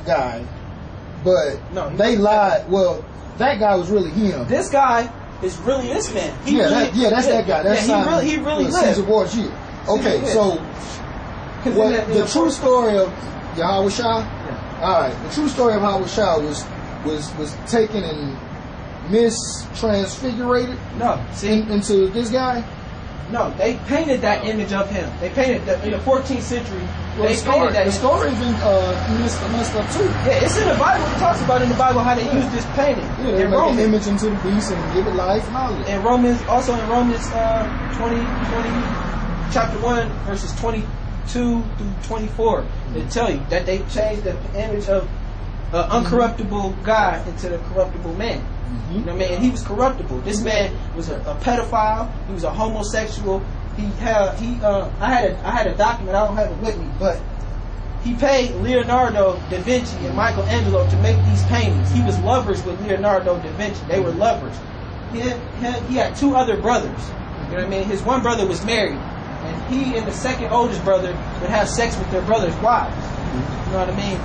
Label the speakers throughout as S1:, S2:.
S1: guy, but
S2: No,
S1: they lied. Well, that guy was really him.
S2: This guy is really this man.
S1: That's that guy. That's
S2: he really lived.
S1: Caesar Borgia. Okay, so the true story of Yahweh Shah.
S2: Yeah.
S1: All right, the true story of Yahweh Shah was taken and mistransfigurated.
S2: No, see,
S1: into this guy.
S2: No, they painted that image of him. They painted in the 14th century.
S1: Well,
S2: they painted that.
S1: The story's been messed up too.
S2: Yeah, it's in the Bible. It talks about in the Bible how they use this painting.
S1: Yeah, they make an image into the beast and give it life and all that.
S2: And Romans, also in Romans 20, chapter 1, verses 22 through 24, they tell you that they changed the image of uncorruptible guy into the corruptible man. You know what I mean? And he was corruptible. This man was a pedophile. He was a homosexual. I had a document. I don't have it with me, but he paid Leonardo da Vinci and Michelangelo to make these paintings. He was lovers with Leonardo da Vinci. They were lovers. He had two other brothers. You know what I mean? His one brother was married, and he and the second oldest brother would have sex with their brother's wives. You know what I mean?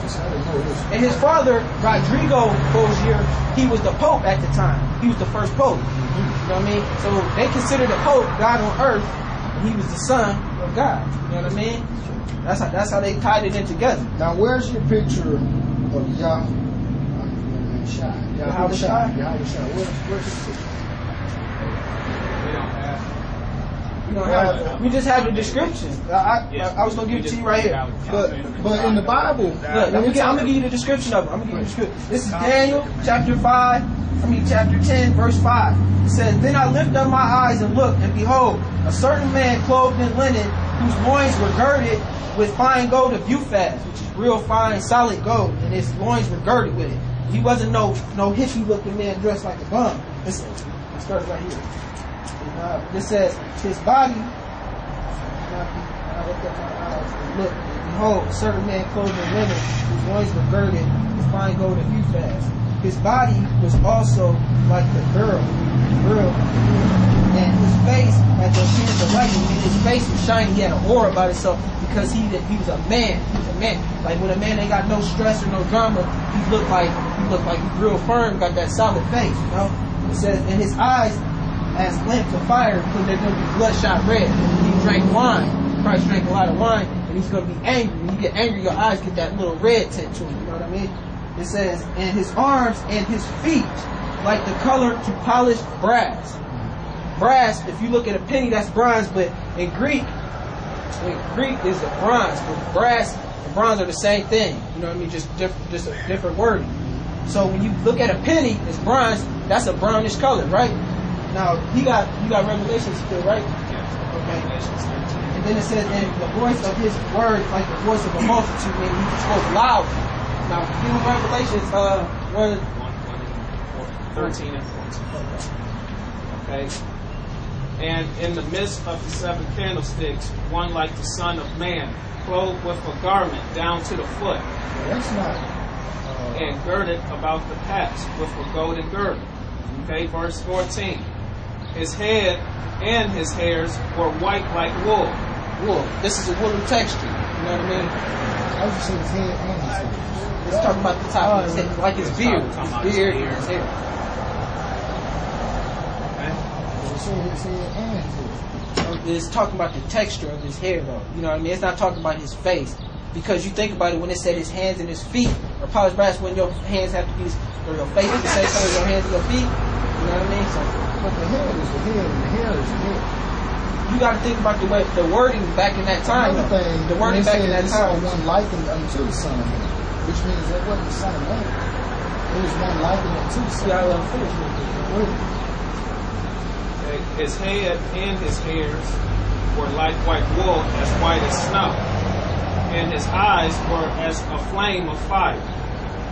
S2: And his father, Rodrigo Borgia, he was the Pope at the time. He was the first Pope. You know what I mean? So they considered the Pope God on earth, and he was the Son of God. You know what I mean? That's how they tied it in together.
S1: Now, where's your picture of Yahweh Shah? Yahweh Shah. Where's his picture?
S2: We just have the description. I was gonna give it to you right here.
S1: But in the Bible,
S2: look, I'm gonna give you the description of it. This is Daniel chapter 10, verse 5. It says, "Then I lifted up my eyes and looked, and behold, a certain man clothed in linen, whose loins were girded with fine gold of Uphaz," which is real fine, solid gold, and his loins were girded with it. He wasn't no hippie looking man dressed like a bum. Listen, it starts right here. This says, his body, I looked up my eyes and looked, and behold, a certain man clothed in linen, whose loins were girded with fine gold of Uphaz. His body was also like the girl, and his face had the appearance of lightning, and his face was shining. He had an aura about himself because he was a man. He was a man. Like when a man ain't got no stress or no drama, he looked like he's real firm, got that solid face. You know, it says, and his eyes as lamps of fire, because they're going to be bloodshot red. He drank wine. Christ drank a lot of wine, and he's going to be angry. When you get angry, your eyes get that little red tint to them. You know what I mean? It says, and his arms and his feet like the color to polished brass. Brass, if you look at a penny, that's bronze, but in Greek is a bronze. But brass and bronze are the same thing. You know what I mean? Just a different wording. So when you look at a penny, it's bronze. That's a brownish color, right? Now you got Revelations still, right?
S3: Yeah.
S2: Okay. And then it says, and the voice of his words like the voice of a multitude, and he spoke loud. Now, give me Revelations
S3: 13 and 14. Okay. And in the midst of the seven candlesticks, one like the Son of Man, clothed with a garment down to the foot,
S1: that's not.
S3: And girded about the paps with a golden girdle. Okay, verse 14. His head and his hairs were white like wool.
S2: Wool. This is a woolly texture. You know what I mean?
S1: I was just saying his head and his hair.
S2: It's talking about the top of his head, like his beard. His beard and his hair. It's talking about the texture of his hair, though. You know what I mean? It's not talking about his face. Because you think about it, when it said his hands and his feet, or polished brass, when your hands have to be, or your face is the same color as your hands and your feet. You know what I mean? So,
S1: but the head is the head, and the hair is the hair.
S2: You got to think about the wording back in that time. The wording back in that time.
S1: One likened unto the Son of Man, which means that wasn't the Son of Man. It was one likened unto the Son of Man.
S3: His head and his hairs were like white wool, as white as snow, and his eyes were as a flame of fire.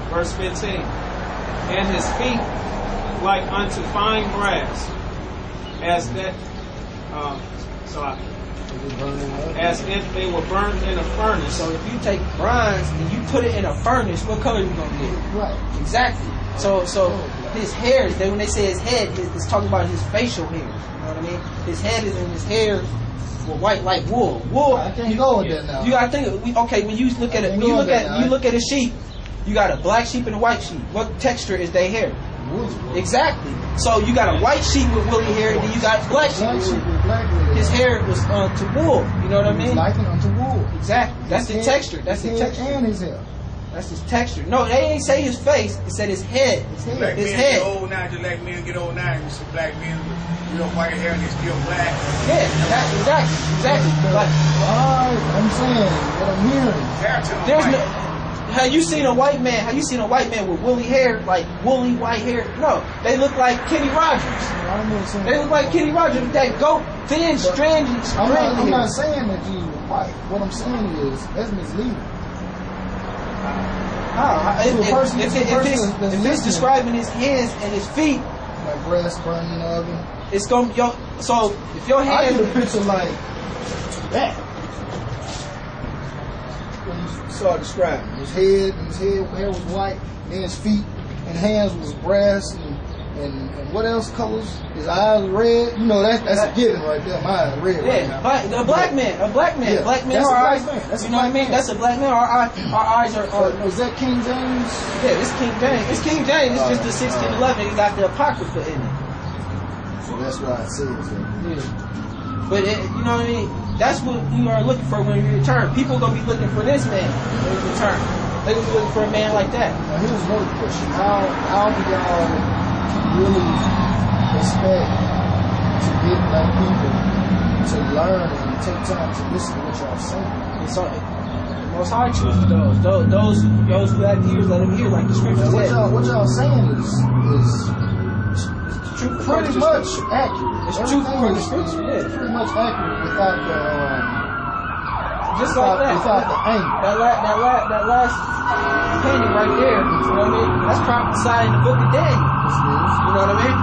S3: Verse 15. And his feet like unto fine brass, as that as if they were burned in a furnace.
S2: So if you take bronze and you put it in a furnace, what color are you gonna get?
S1: Right.
S2: Exactly. So his hairs, when they say his head, it's talking about his facial hairs. You know what I mean? His head is in his hairs were white like wool. Wool.
S1: I can't go with that now.
S2: You gotta think. Okay, when you look at it, when you look at a sheep, You got a black sheep and a white sheep. What texture is their hair?
S1: Woolly.
S2: Exactly. So you got a white sheep with woolly hair, and then you got black sheep with woolly hair. His hair was to wool. You know what I mean?
S1: Likened unto wool.
S2: Exactly. That's the texture. That's the texture.
S1: And his hair.
S2: That's his texture. No, they ain't say his face. It said his head.
S4: Black
S2: His
S4: men
S2: head.
S4: get old now, just like men get old now. You see black men with real white hair and they still black.
S2: Yeah, that's exactly. Like,
S1: I'm saying what I'm hearing.
S4: Hair tone
S2: there's
S4: white.
S2: no. Have you seen a white man? Have you seen a white man with woolly hair, like woolly white hair? No, they look like Kenny Rogers. They look like Kenny Rogers with that goat, thin, strandy.
S1: I'm not saying that you white. What I'm saying is that's misleading.
S2: If it's describing his hands and his feet,
S1: like brass burning in the oven,
S2: it's gonna so if your
S1: I
S2: hands,
S1: get a picture like that. When you saw it describing his hair was white, then his feet and hands was brass and what else colors? His eyes were red. You know that's a given right there. My eyes are red right now.
S2: A black man. Yeah, black men.
S1: That's
S2: Our
S1: a
S2: eyes.
S1: black man. That's
S2: You know what I mean? That's a black man. Our eyes are.
S1: Is that King James?
S2: Yeah, it's King James. It's King James. It's just the 1611. It got the Apocrypha in it.
S1: So that's why it says that.
S2: Yeah. But you know what I mean? That's what you are looking for when you return. People gonna be looking for this man when you return. They gonna be looking for a man like that.
S1: Now here's another question: How do y'all really expect to get black people to learn and take time to listen to what y'all saying?
S2: It's on, the Most High chooses those who have ears, let them hear, like the scripture said.
S1: What y'all saying is
S2: Truth
S1: pretty much accurate.
S2: It's truth for the scripture, yeah.
S1: Pretty much accurate without the
S2: just like that.
S1: Without the anger.
S2: That last painting right there, you know what I mean? That's prophesied in the book of Daniel. You know what I mean?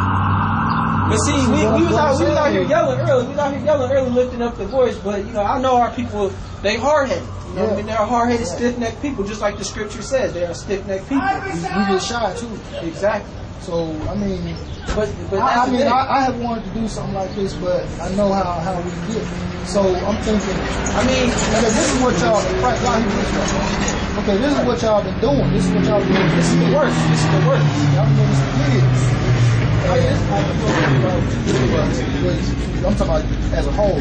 S2: But see, we was out here yelling early. We was out here yelling early, lifting up the voice. But you know, I know our people, they hard headed. You know what I mean? They're hard-headed, stiff-necked people, just like the scripture says. They are stiff-necked people.
S1: We get shy too.
S2: Exactly.
S1: So I mean,
S2: but
S1: I have wanted to do something like this, but I know how we get. So I'm thinking. I mean, because this is what y'all. Right, okay, this is what y'all been doing. This is what y'all been doing. This is the work. This is the work. Y'all been doing this for years. I'm talking about as a whole.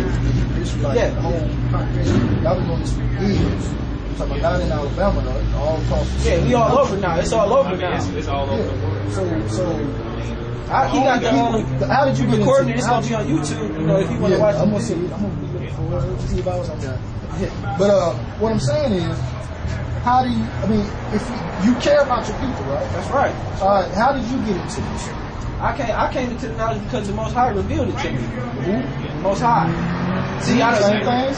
S1: This like the whole congregation. Y'all been doing this for years. I'm talking about not in Alabama, all across the
S2: state. Yeah, we all over now. It's all over now.
S3: It's all over the world.
S1: So
S2: he got the
S1: how did you get
S2: recording it? It's gonna be on YouTube. You know, if you want to watch it.
S1: I'm gonna see. I'm gonna be looking for to see if I was on that. But what I'm saying is, how do you? I mean, if you care about your people, right?
S2: That's right.
S1: All right. How did you get into this?
S2: I came into the knowledge because the Most High revealed it to me.
S1: Who?
S2: The Most High. See,
S1: same things.